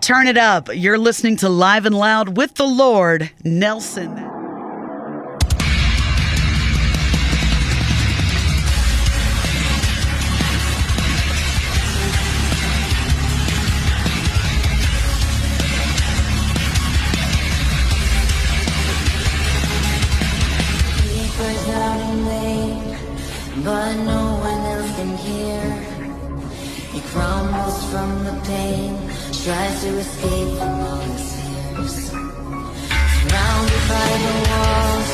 Turn it up. You're listening to Live and Loud with the Lord, Nelson. Keepers out in late, but no one else can hear. He crumbles from the pain, tries to escape from all his fears. Surrounded by the walls,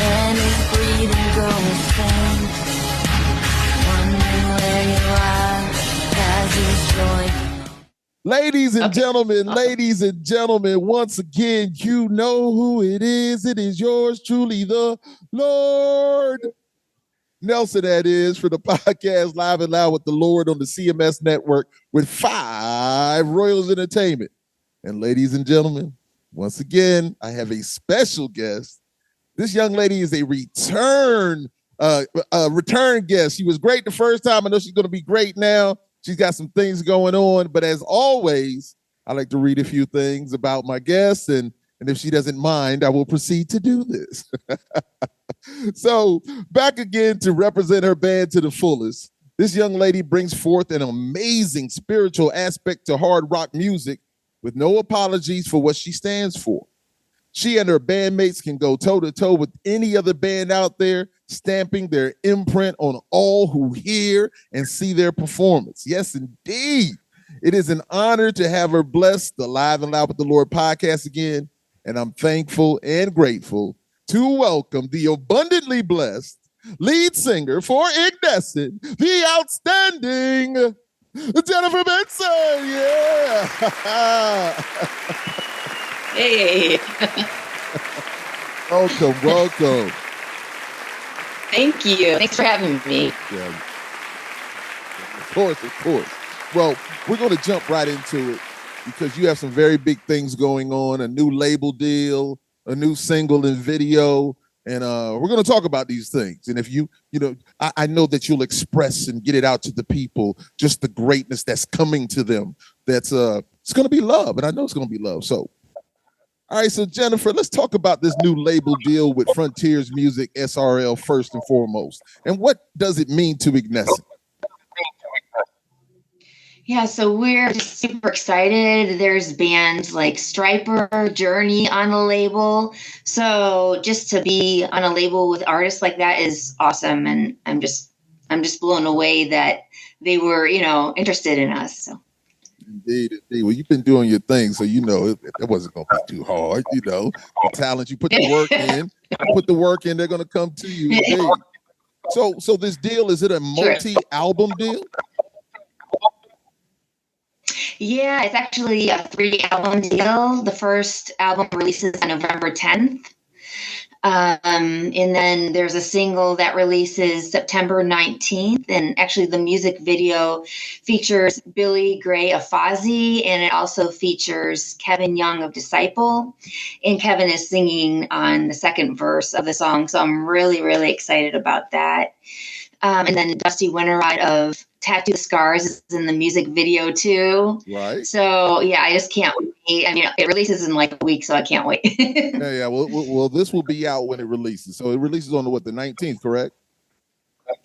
and his breathing goes insane. Wondering where you are, as he's destroyed. Ladies and gentlemen, once again, you know who it is. It is yours truly, the Lord. Nelson, that is, for the podcast Live and Loud with the Lord on the CMS Network with 5 Royals Entertainment. And ladies and gentlemen, once again, I have a special guest. This young lady is a return guest. She was great the first time. I know she's going to be great now. She's got some things going on. But as always, I like to read a few things about my guest. And if she doesn't mind, I will proceed to do this. So back again to represent her band to the fullest. This young lady brings forth an amazing spiritual aspect to hard rock music with no apologies for what she stands for. She and her bandmates can go toe-to-toe with any other band out there, stamping their imprint on all who hear and see their performance. Yes, indeed. It is an honor to have her bless the Live and Loud with the Lord podcast again, and I'm thankful and grateful to welcome the abundantly blessed lead singer for Ignescent, the outstanding Jennifer Benson. Yeah. Hey. Welcome. Thank you. Thanks for having me. Yeah. Of course. Well, we're going to jump right into it because you have some very big things going on, a new label deal, a new single and video, and we're going to talk about these things. And if I know that you'll express and get it out to the people, just the greatness that's coming to them. That's it's going to be love, and I know it's going to be love. So, all right, so Jennifer, let's talk about this new label deal with Frontiers Music SRL first and foremost. And what does it mean to Ignescent? Yeah, so we're just super excited. There's bands like Striper, Journey on the label. So just to be on a label with artists like that is awesome. And I'm just blown away that they were, interested in us. So. Indeed. Well, you've been doing your thing, so it wasn't going to be too hard. The talent, you put the work in, they're going to come to you. Indeed. So this deal, is it a multi-album deal? Yeah, it's actually a 3-album deal. The first album releases on November 10th. And then there's a single that releases September 19th. And actually the music video features Billy Gray of Fozzy, and it also features Kevin Young of Disciple. And Kevin is singing on the second verse of the song. So I'm really, really excited about that. And then Dusty Winterrod of Tattoo the Scars is in the music video too. Right. So yeah, I just can't wait. I mean, it releases in like a week, so I can't wait. Yeah. Well, this will be out when it releases. So it releases on the 19th, correct?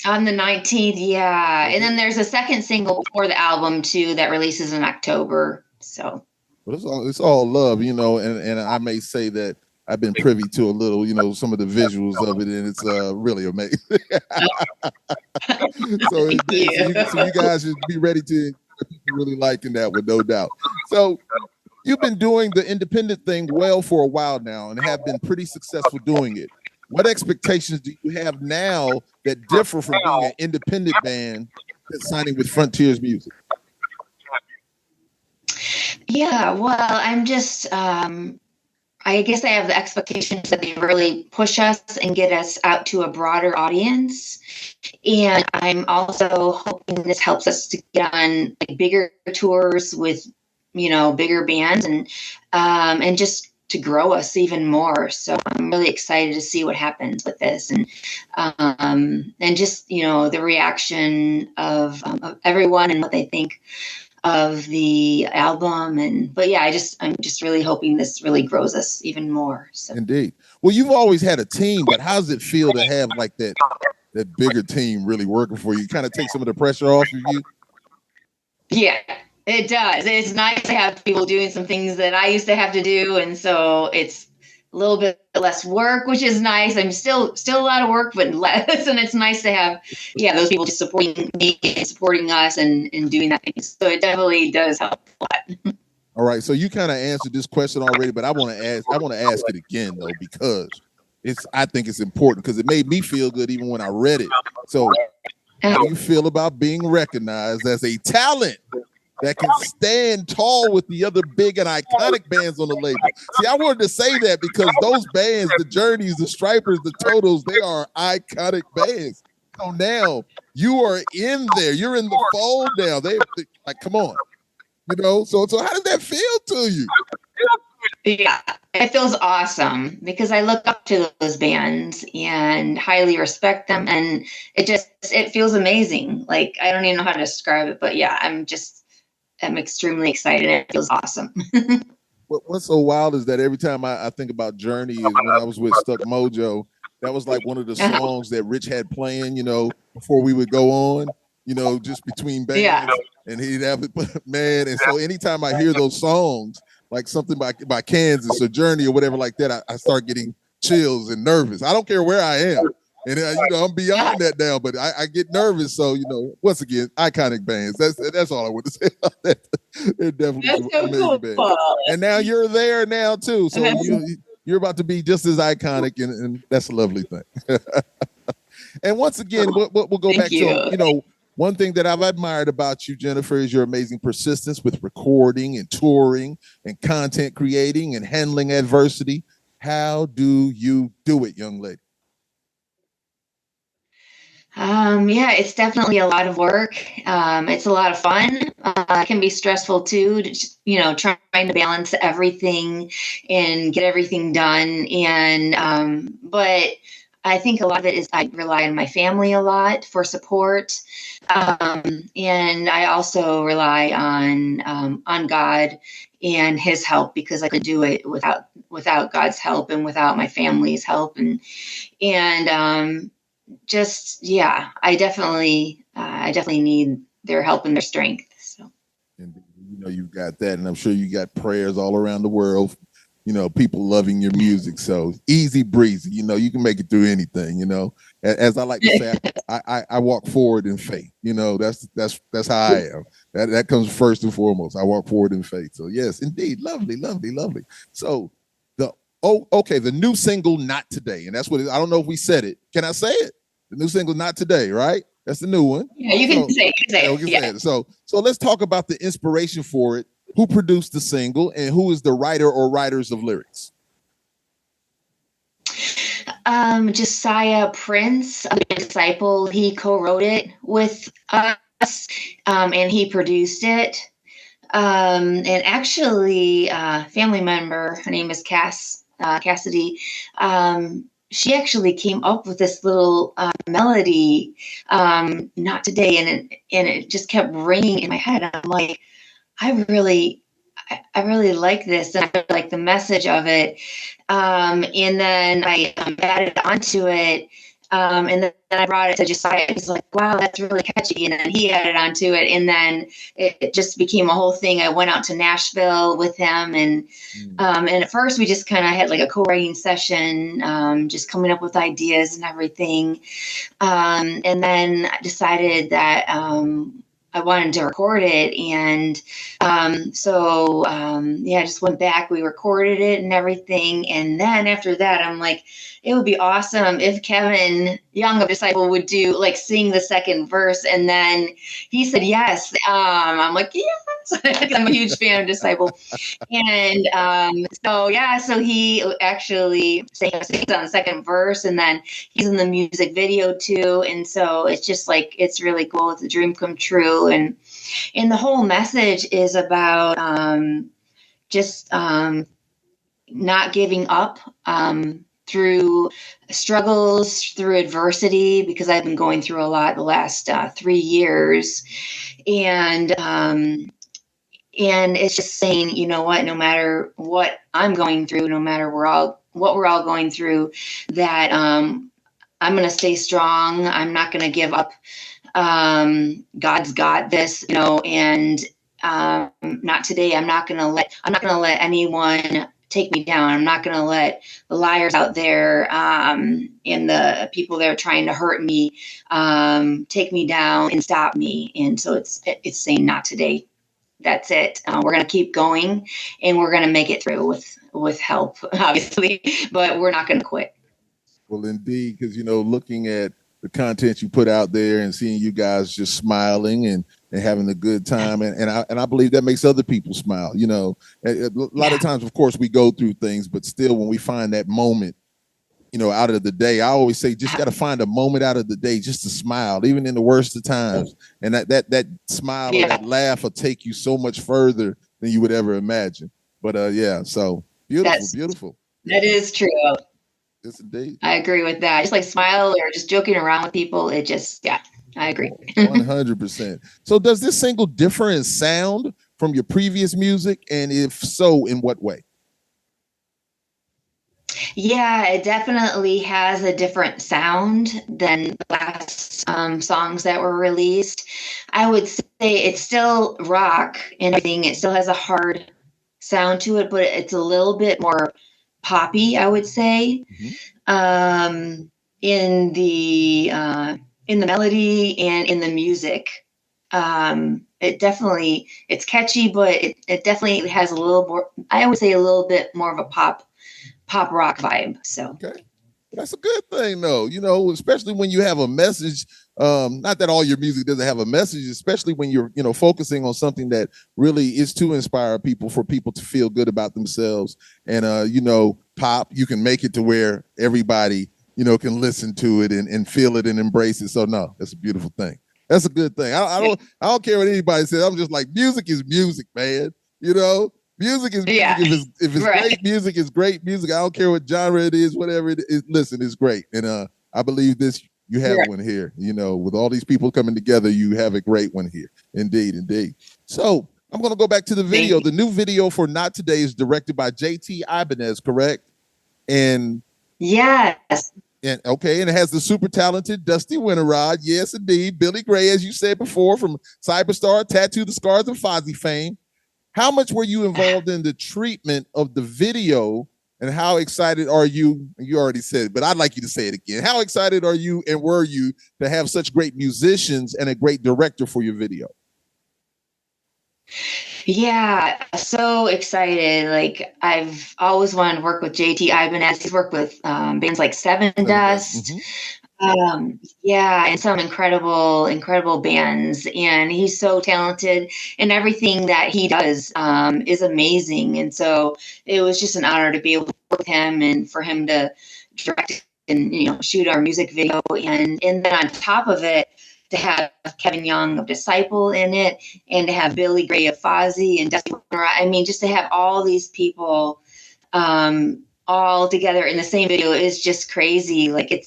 On the 19th, yeah. And then there's a second single for the album too that releases in October. So. Well, it's all love, and I may say that I've been privy to a little, some of the visuals of it, and it's really amazing. So you guys should be ready to really liking that one, no doubt. So you've been doing the independent thing well for a while now and have been pretty successful doing it. What expectations do you have now that differ from being an independent band that's signing with Frontiers Music? Yeah, well, I'm just... I guess I have the expectations that they really push us and get us out to a broader audience. And I'm also hoping this helps us to get on bigger tours with, bigger bands and just to grow us even more. So I'm really excited to see what happens with this and just, the reaction of everyone and what they think of the album. But yeah, I'm just really hoping this really grows us even more. So. Indeed. Well, you've always had a team, but how does it feel to have like that bigger team really working for you? Kind of take some of the pressure off of you? Yeah, it does. It's nice to have people doing some things that I used to have to do. And so it's a little bit less work, which is nice. I'm still a lot of work, but less. And it's nice to have, those people just supporting me and supporting us and doing that thing. So it definitely does help a lot. All right. So you kind of answered this question already, but I want to ask it again though, because I think it's important because it made me feel good even when I read it. So how do you feel about being recognized as a talent that can stand tall with the other big and iconic bands on the label? See, I wanted to say that because those bands, the Journeys, the Stripers, the Totals, they are iconic bands. So now you are in there. You're in the fold now. They like, come on. So how did that feel to you? Yeah, it feels awesome because I look up to those bands and highly respect them. And it feels amazing. Like, I don't even know how to describe it, but yeah, I'm extremely excited. It feels awesome. What's so wild is that every time I think about Journey is when I was with Stuck Mojo, that was like one of the songs that Rich had playing, before we would go on, just between bands. Yeah. And he'd have it, man. And so anytime I hear those songs, like something by Kansas or Journey or whatever like that, I start getting chills and nervous. I don't care where I am. And I'm beyond that now, but I get nervous. So, once again, iconic bands. That's all I want to say about that. They're definitely amazing bands. And now you're there now too. So you're about to be just as iconic, and that's a lovely thing. And once again, we'll go back to, one thing that I've admired about you, Jennifer, is your amazing persistence with recording and touring and content creating and handling adversity. How do you do it, young lady? It's definitely a lot of work. It's a lot of fun. It can be stressful too, trying to balance everything and get everything done. And, but I think a lot of it is I rely on my family a lot for support. And I also rely on God and his help because I could do it without God's help and without my family's help. I definitely need their help and their strength. So, and you've got that, and I'm sure you got prayers all around the world. People loving your music. So easy breezy. You can make it through anything. As I like to say, I walk forward in faith. That's how I am. That comes first and foremost. I walk forward in faith. So yes, indeed, lovely, lovely, lovely. So the new single, Not Today, and that's what I don't know if we said it. Can I say it? The new single, Not Today, right? That's the new one. Yeah, you can say it. So let's talk about the inspiration for it. Who produced the single and who is the writer or writers of lyrics? Josiah Prince, a disciple, he co-wrote it with us, and he produced it. And actually, family member, her name is Cassidy. She actually came up with this little melody, Not Today, and it just kept ringing in my head. I'm like, I really like this, and I really like the message of it. And then I added onto it, and then I brought it to Josiah. He's like, "Wow, that's really catchy," and then he added onto it, and then it just became a whole thing. I went out to Nashville with him, and at first we just kind of had like a co-writing session, just coming up with ideas and everything, and then I decided that I wanted to record it. And I just went back, we recorded it and everything. And then after that, I'm like, it would be awesome if Kevin Young of Disciple would sing the second verse. And then he said, yes. I'm like, yes, I'm a huge fan of Disciple. And so he actually sings on the second verse, and then he's in the music video too. And so it's just like, it's really cool. It's a dream come true. And the whole message is about not giving up through struggles, through adversity, because I've been going through a lot the last 3 years. And And it's just saying, you know what, no matter what I'm going through, no matter what we're all going through, that I'm going to stay strong. I'm not going to give up. God's got this, you know, and not today. I'm not going to let anyone take me down. I'm not going to let the liars out there and the people that are trying to hurt me take me down and stop me. And so it's saying not today. That's it. We're going to keep going, and we're going to make it through with help, obviously, but we're not going to quit. Well, indeed, because, you know, looking at the content you put out there and seeing you guys just smiling and having a good time, and I believe that makes other people smile. You know, a lot of times, of course, we go through things, but still, when we find that moment, you know, out of the day, I always say, just got to find a moment out of the day just to smile, even in the worst of times. And that smile or that laugh will take you so much further than you would ever imagine. But so beautiful. That is true. Yes, indeed. I agree with that. Just like smile or just joking around with people. It just, I agree. 100%. So does this single differ in sound from your previous music? And if so, in what way? Yeah, it definitely has a different sound than the last songs that were released. I would say it's still rock and everything. It still has a hard sound to it, but it's a little bit more poppy, I would say. Mm-hmm. In the melody and in the music. It's catchy, but it definitely has a little more, I would say a little bit more of a pop rock vibe. So okay, that's a good thing, though. You know, especially when you have a message. Not that all your music doesn't have a message, especially when you're, you know, focusing on something that really is to inspire people, for people to feel good about themselves. And you know, pop, you can make it to where everybody, you know, can listen to it and feel it and embrace it. So no, that's a beautiful thing. That's a good thing. I don't care what anybody says. I'm just like, music is music, man. You know. Music is music. If it's right. Great music, it's great music. I don't care what genre it is, whatever it is. Listen, it's great. And I believe you have one here. You know, with all these people coming together, you have a great one here. Indeed. So I'm going to go back to the video. The new video for Not Today is directed by JT Ibanez, correct? And yes. And okay, and it has the super talented Dusty Winterrod. Yes, indeed. Billy Gray, as you said before, from Cyberstar, Tattoo the Scars, and Fozzy fame. How much were you involved in the treatment of the video, and how excited are you? You already said it, but I'd like you to say it again. How excited are you and were you to have such great musicians and a great director for your video? Yeah, so excited. Like, I've always wanted to work with JT Ibanez. He's worked with bands like Seven Dust. Mm-hmm. And some incredible bands, and he's so talented, and everything that he does is amazing. And so it was just an honor to be able to work with him and for him to direct and, you know, shoot our music video, and then on top of it, to have Kevin Young of Disciple in it, and to have Billy Gray of Fozzy and Dusty. I mean, just to have all these people all together in the same video is just crazy. Like,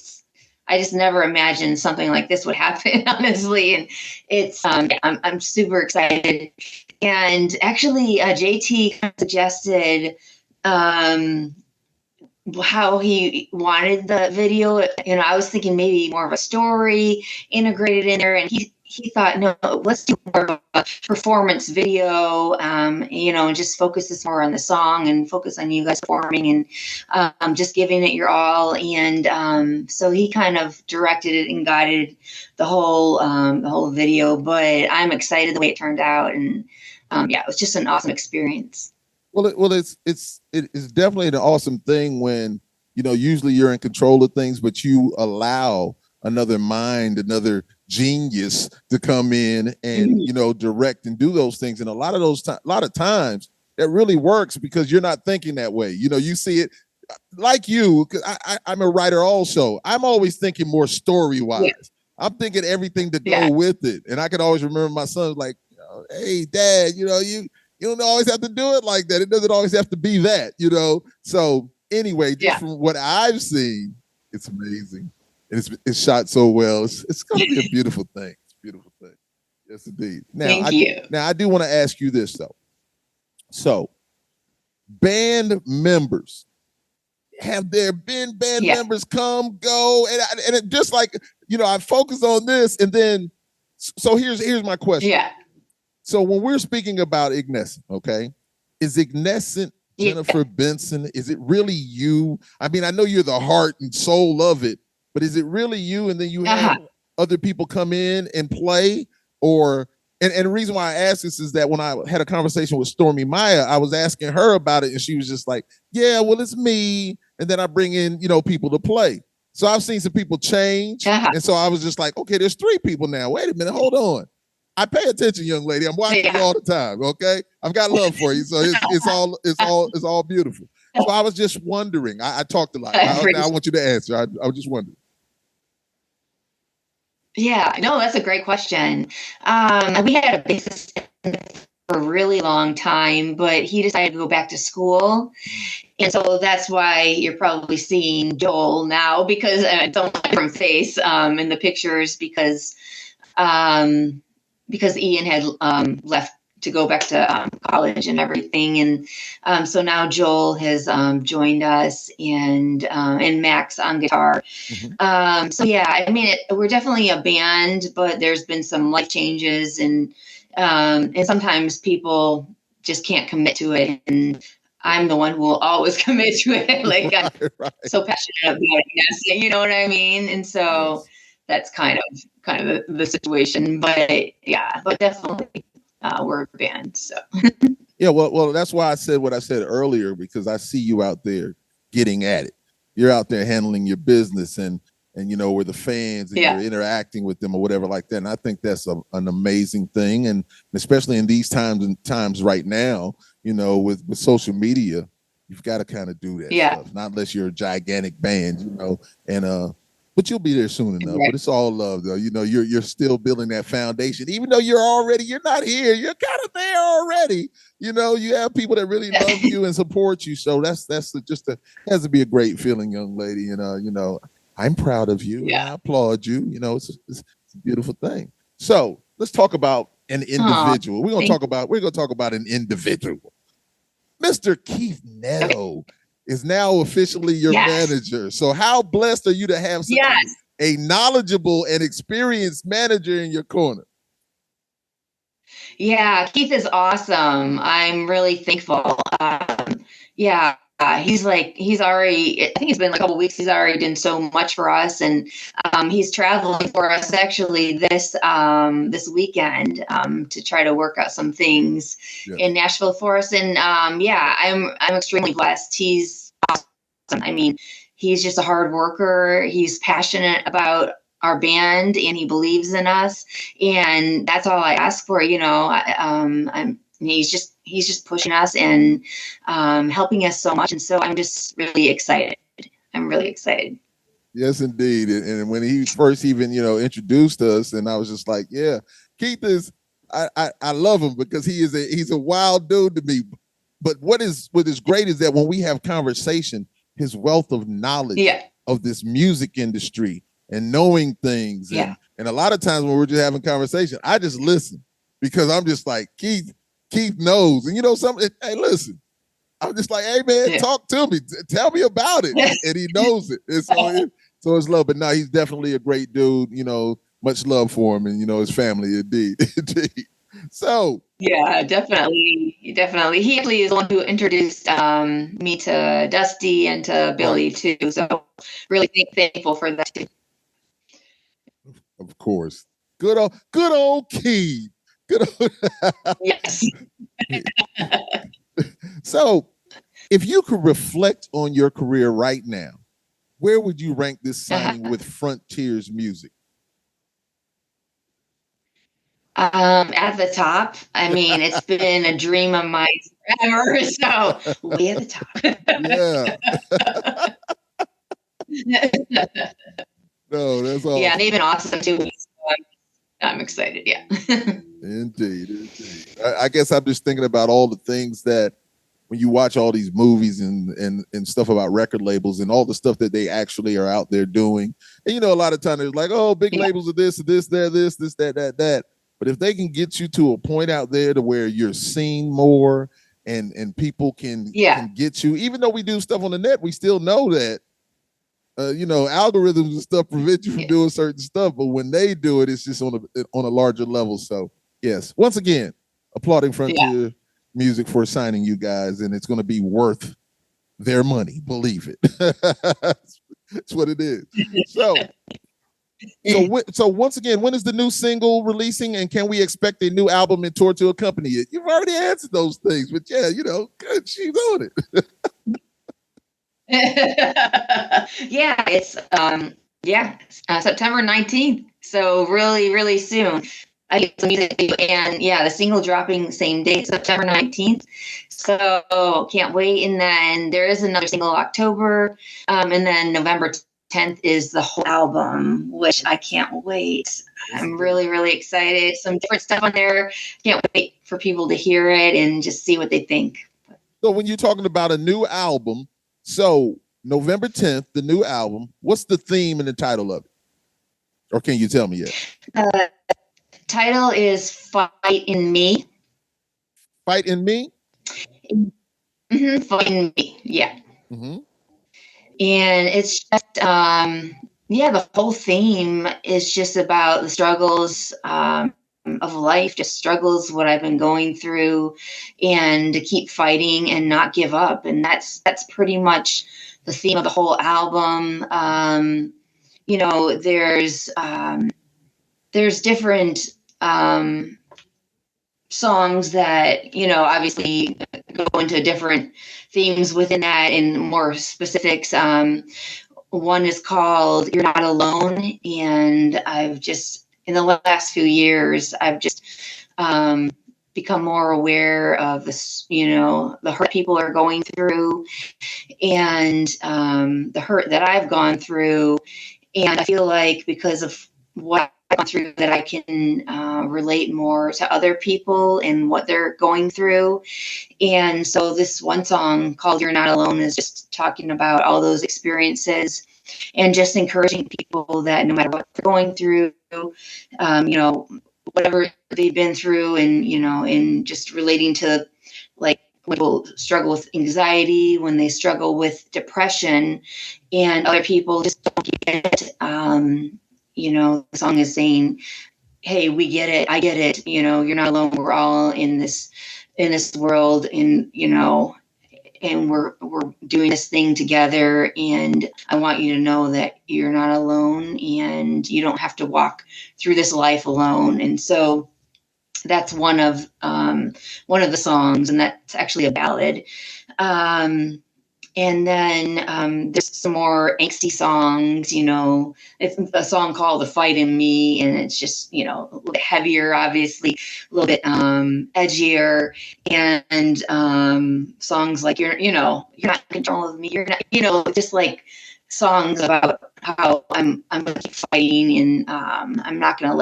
I just never imagined something like this would happen, honestly. And it's, I'm super excited. And actually, JT suggested how he wanted the video. You know, I was thinking maybe more of a story integrated in there, and he thought, no, let's do more of a performance video, you know, and just focus this more on the song and focus on you guys performing and just giving it your all. And so he kind of directed it and guided the whole video. But I'm excited the way it turned out, and it was just an awesome experience. Well, it is definitely an awesome thing when, you know, usually you're in control of things, but you allow another mind, another genius to come in and, you know, direct and do those things. And a lot of times it really works because you're not thinking that way. You know, you see it like you, because I'm a writer also. I'm always thinking more story-wise. Yeah. I'm thinking everything to go with it. And I can always remember my son like, hey, Dad, you know, you don't always have to do it like that. It doesn't always have to be that, you know. So anyway, just from what I've seen, it's amazing. It's shot so well. It's going to be a beautiful thing. It's a beautiful thing. Yes, indeed. Now, Thank you. Now, I do want to ask you this, though. So, band members. Have there been band members come, go? And it just like, I focus on this. And then, so here's my question. Yeah. So when we're speaking about Ignescent, okay, is Ignescent Jennifer Benson? Is it really you? I mean, I know you're the heart and soul of it, but is it really you? And then you have other people come in and play? Or, and the reason why I ask this is that when I had a conversation with Stormy Maya, I was asking her about it, and she was just like, yeah, well, it's me. And then I bring in, people to play. So I've seen some people change. And so I was just like, okay, there's 3 people now. Wait a minute, hold on. I pay attention, young lady. I'm watching you all the time. Okay, I've got love for you, so it's all beautiful. So I was just wondering. I talked a lot. I want you to answer. I was just wondering. Yeah, no, that's a great question. We had a bassist for a really long time, but he decided to go back to school. And so that's why you're probably seeing Joel now, because I don't like from face in the pictures because Ian had left to go back to college and everything. And so now Joel has joined us and Max on guitar. Mm-hmm. So yeah, I mean, we're definitely a band, but there's been some life changes and sometimes people just can't commit to it. And I'm the one who will always commit to it. Like I'm so passionate about it, you know what I mean? And so that's kind of the situation, but definitely we're a band. So yeah, well, that's why I said what I said earlier, because I see you out there getting at it. You're out there handling your business and with the fans and you're interacting with them or whatever like that. And I think that's an amazing thing. And especially in these times right now, with social media, you've got to kind of do that stuff. Not unless you're a gigantic band, and but you'll be there soon enough. Right. But it's all love, though. You're still building that foundation, even though you're not here. You're kind of there already. You have people that really love you and support you. So that's has to be a great feeling, young lady. I'm proud of you. Yeah. I applaud you. It's a beautiful thing. So let's talk about an individual. We're gonna talk about an individual. Mr. Keith Netto is now officially your manager. So how blessed are you to have such a knowledgeable and experienced manager in your corner? Yeah, Keith is awesome. I'm really thankful. He's already, I think it's been a couple of weeks. He's already done so much for us. And he's traveling for us actually this weekend to try to work out some things in Nashville for us. And I'm extremely blessed. He's awesome. I mean, he's just a hard worker. He's passionate about our band and he believes in us. And that's all I ask for. He's just pushing us and helping us so much. And so I'm just really excited. I'm really excited. Yes, indeed. And when he first even, introduced us, and I was just like, yeah, Keith is, I love him because he's a wild dude to me. But what is great is that when we have conversation, his wealth of knowledge of this music industry and knowing things. And a lot of times when we're just having conversation, I just listen because I'm just like, Keith knows. And something, hey, listen, I'm just like, hey, man, talk to me. Tell me about it. And he knows it. And so it's love. But no, he's definitely a great dude. Much love for him and, his family, indeed. So. Yeah, definitely. He actually is the one who introduced me to Dusty and to Billy, too. So really thankful for that, too. Of course. Good old Keith. Yes. So, if you could reflect on your career right now, where would you rank this signing with Frontiers Music? At the top. I mean, it's been a dream of mine forever. So, way at the top. No, that's all. Yeah, they've been awesome too. So I'm excited. Yeah. Indeed. I guess I'm just thinking about all the things that when you watch all these movies and stuff about record labels and all the stuff that they actually are out there doing. And a lot of times it's like, oh, big labels are this, that. But if they can get you to a point out there to where you're seen more and people can Yeah. get you. Even though we do stuff on the net, we still know that algorithms and stuff prevent you from doing certain stuff. But when they do it, it's just on a larger level. So yes, once again, applauding Frontier Music for signing you guys, and it's going to be worth their money. Believe it. That's what it is. So once again, when is the new single releasing, and can we expect a new album and tour to accompany it? You've already answered those things, but yeah, good. She's on it. It's September 19th. So really, really soon. I get some music video, and the single dropping same day, September 19th. So can't wait. And then there is another single October. And then November 10th is the whole album, which I can't wait. I'm really, really excited. Some different stuff on there. Can't wait for people to hear it and just see what they think. So when you're talking about a new album, so November 10th, the new album, what's the theme and the title of it? Or can you tell me yet? Title is Fight in Me. Fight in Me? Mm-hmm, Fight in Me, yeah. Mm-hmm. And it's just, the whole theme is just about the struggles of life, just struggles, what I've been going through, and to keep fighting and not give up. And that's pretty much the theme of the whole album. There's different songs that, obviously go into different themes within that and more specifics. One is called You're Not Alone. And I've just, in the last few years, I've just become more aware of this, the hurt people are going through, and the hurt that I've gone through. And I feel like because of what I've gone through, that I can relate more to other people and what they're going through. And so this one song called You're Not Alone is just talking about all those experiences and just encouraging people that no matter what they're going through, whatever they've been through, and, and just relating to, like, when people struggle with anxiety, when they struggle with depression, and other people just don't get it. The song is saying, hey, we get it. I get it. You're not alone. We're all in this world, and, and we're doing this thing together. And I want you to know that you're not alone, and you don't have to walk through this life alone. And so that's one of the songs, and that's actually a ballad. And then there's some more angsty songs. It's a song called The Fight in Me, and it's just, a little bit heavier, obviously, a little bit edgier, and songs like you're not in control of me. You're not, just like songs about how I'm going to keep fighting, and I'm not going to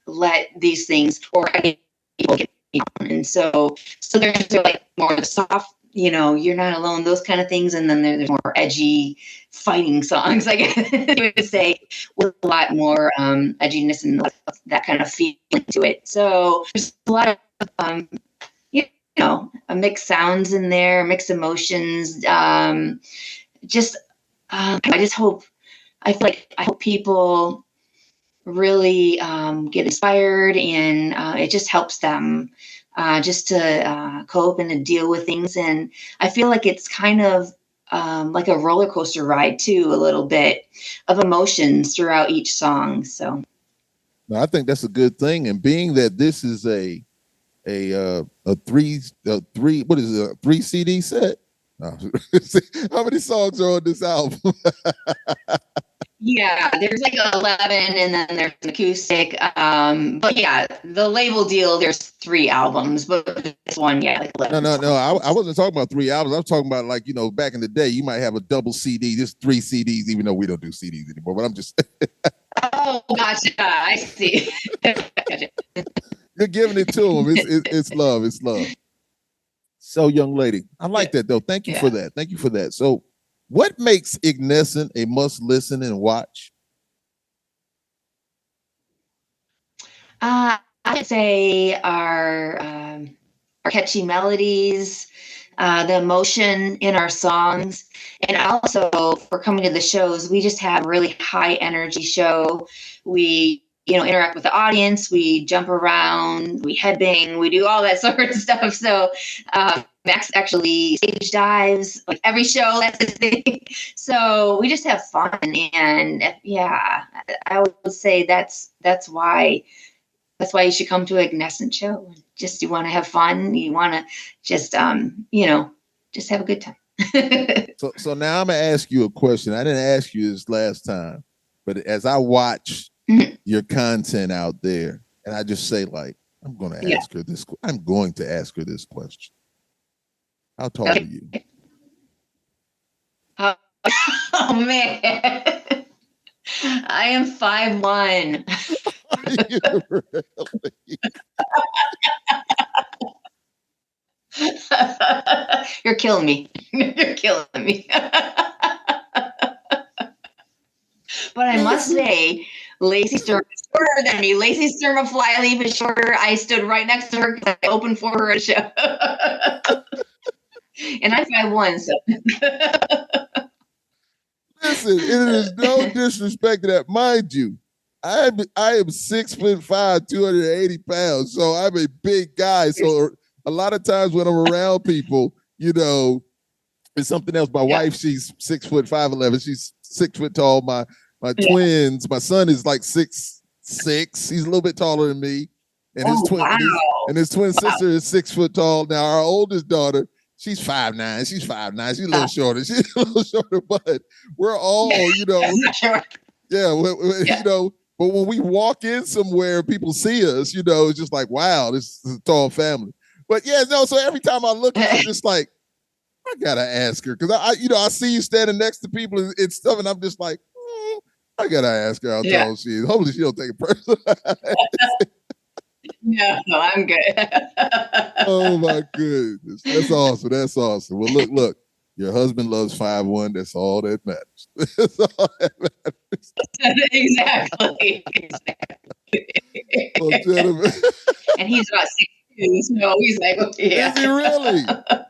let these things or any people get me down. And so there's like more of the soft, you're not alone, those kind of things. And then there's more edgy fighting songs, I guess you would say, with a lot more edginess and that kind of feeling to it. So there's a lot of, mixed sounds in there, mixed emotions. I hope people really get inspired, and it just helps them just to cope and to deal with things. And I feel like it's kind of like a roller coaster ride too, a little bit of emotions throughout each song. So no, I think that's a good thing. And being that this is a three CD set. How many songs are on this album? Yeah, there's like 11, and then there's an acoustic. But yeah, the label deal, there's 3 albums, but this one, like 11. No. I wasn't talking about 3 albums. I was talking about, like, back in the day, you might have a double CD, just 3 CDs, even though we don't do CDs anymore. But I'm just. Oh, gotcha. I see. You're giving it to them. It's love. It's love. So, young lady, I like that though. Thank you for that. Thank you for that. So, what makes Ignescent a must listen and watch? I'd say our catchy melodies, the emotion in our songs. And also for coming to the shows, we just have a really high energy show. We, interact with the audience, we jump around, we headbang, we do all that sort of stuff. So Max actually stage dives like every show, that's his thing. So we just have fun. And yeah, I would say that's why you should come to an Ignescent show. Just you want to have fun. You want to just, just have a good time. So now I'm going to ask you a question. I didn't ask you this last time, but as I watch your content out there, and I just say, like, I'm going to ask her this. I'm going to ask her this question. How tall are you? Oh man. I am 5'1". You're killing me. You're killing me. But I must say, Lacey Sturm is shorter than me. Lacey Sturm of Flyleaf is shorter. I stood right next to her because I opened for her at a show. And I'm 5'1", so. Listen, it is no disrespect to that. Mind you, I am 6'5", 280 pounds. So I'm a big guy. So a lot of times when I'm around people, it's something else. My wife, she's 6'5'11". She's 6 foot tall. My twins, my son is like 6'6". He's a little bit taller than me. And his twin sister is 6 foot tall. Now our oldest daughter, she's 5'9". She's 5'9". She's a little shorter. She's a little shorter, but we're all, but when we walk in somewhere, people see us, it's just like, wow, this is a tall family. But so every time I look at it, I'm just like, I gotta ask her. Cause I see you standing next to people and stuff, and I'm just like, I gotta ask her how tall she is. Hopefully she don't take it personal. No, I'm good. Oh my goodness. That's awesome. That's awesome. Well, look, your husband loves 5'1". That's all that matters. That's all that matters. Exactly. Well, gentlemen. And he's about 6'2", so he's like, Is he really?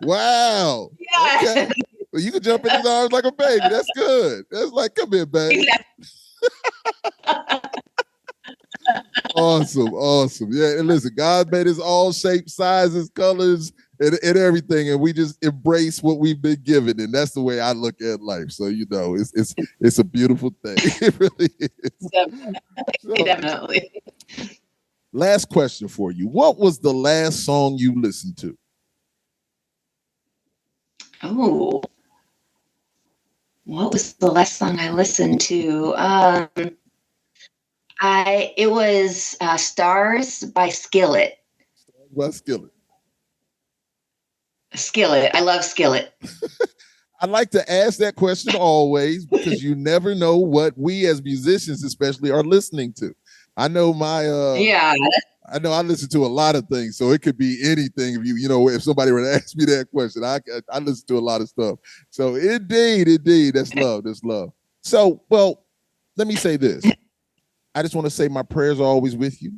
Wow. Yeah. Okay. Well, you can jump in his arms like a baby. That's good. That's like, come here, baby. Awesome. Yeah, and listen, God made us all shapes, sizes, colors, and everything, and we just embrace what we've been given, and that's the way I look at life. So it's a beautiful thing. It really is. Definitely. Last question for you: what was the last song you listened to? Oh, what was the last song I listened to? It was Stars by Skillet. By Skillet. Skillet. I love Skillet. I like to ask that question always because you never know what we as musicians especially are listening to. I know I know I listen to a lot of things, so it could be anything. If somebody were to ask me that question, I listen to a lot of stuff. So indeed, that's love. That's love. So, well, let me say this. I just want to say my prayers are always with you.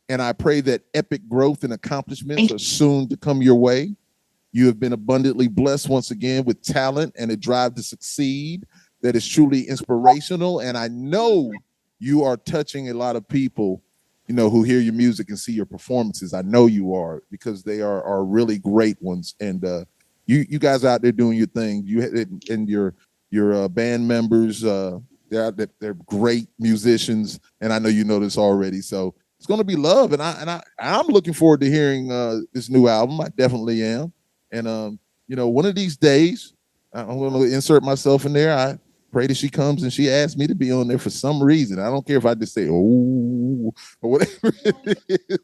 And I pray that epic growth and accomplishments are soon to come your way. You have been abundantly blessed once again with talent and a drive to succeed that is truly inspirational. And I know you are touching a lot of people, who hear your music and see your performances. I know you are, because they are really great ones. And you guys out there doing your thing. You and your band members, they're great musicians, and I know you know this already. So it's going to be love, and I'm looking forward to hearing this new album. I definitely am, and one of these days I'm going to insert myself in there. I pray that she comes and she asks me to be on there for some reason. I don't care if I just say "oh" or whatever it is.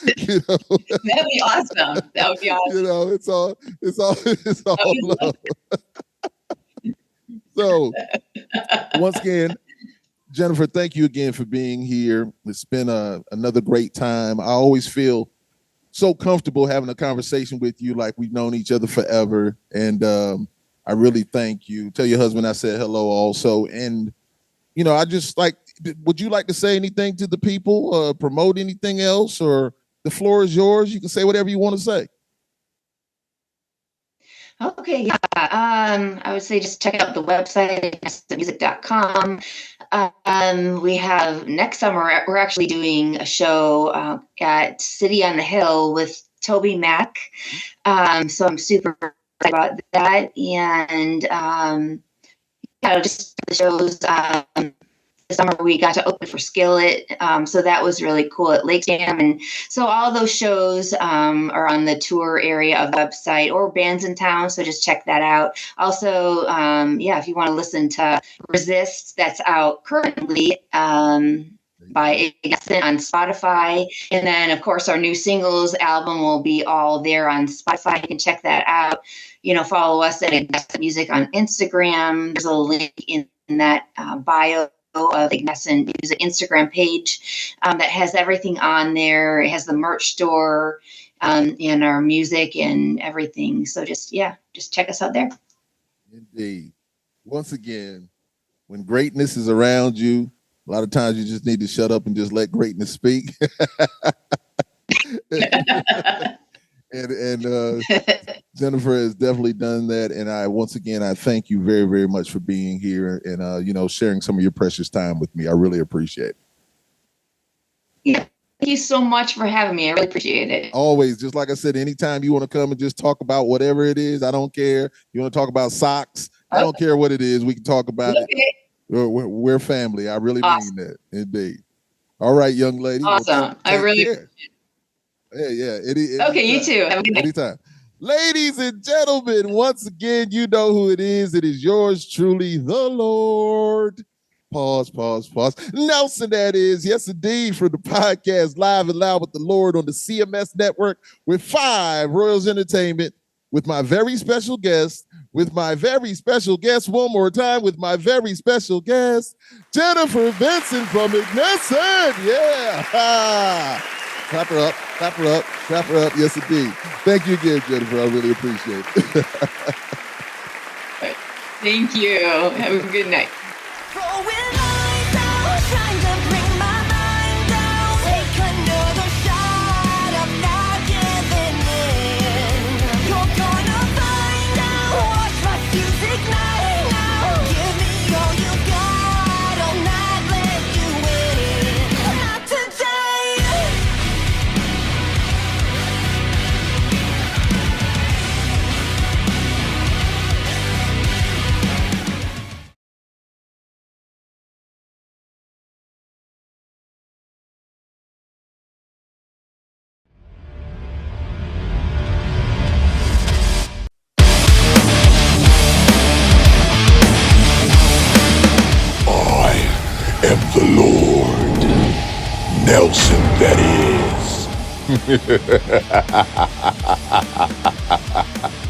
That'd be awesome. That would be awesome. It's all love. So, once again, Jennifer, thank you again for being here. It's been another great time. I always feel so comfortable having a conversation with you like we've known each other forever. And I really thank you. Tell your husband I said hello also. And, I just would you like to say anything to the people, promote anything else, or The floor is yours. You can say whatever you want to say. Okay, yeah. I would say just check out the website, ignescentmusic.com. We have next summer, we're actually doing a show at City on the Hill with Toby Mac. So I'm super excited about that. And just the shows. This summer we got to open for Skillet, so that was really cool at Lake Dam, and so all those shows are on the tour area of the website or bands in town. So just check that out. Also, if you want to listen to Resist, that's out currently by Ignescent on Spotify, and then of course our new singles album will be all there on Spotify. You can check that out. Follow us at Ignescent Music on Instagram. There's a link in that bio of Ignescent Music Instagram page that has everything on there. It has the merch store and our music and everything. So just check us out there. Indeed. Once again, when greatness is around you, a lot of times you just need to shut up and just let greatness speak. And Jennifer has definitely done that. And I thank you very, very much for being here and, sharing some of your precious time with me. I really appreciate it. Yeah. Thank you so much for having me. I really appreciate it. Always. Just like I said, anytime you want to come and just talk about whatever it is, I don't care. You want to talk about socks? I don't care what it is. We can talk about it. We're family. I really mean that. Indeed. All right, young lady. Awesome. I really appreciate it. Yeah. Okay, you too. Have a good night. Anytime. Ladies and gentlemen, once again, you know who it is. It is yours truly, the Lord. Pause. Nelson, that is. Yes, indeed, from the podcast Live and Loud with the Lord on the CMS Network with 5 Royals Entertainment with my very special guest, one more time, with my very special guest, Jennifer Benson from Ignescent. Yeah. Clap her up. Yes, indeed. Thank you again, Jennifer. I really appreciate it. Thank you. Have a good night. Am the Lord. Nelson, that is.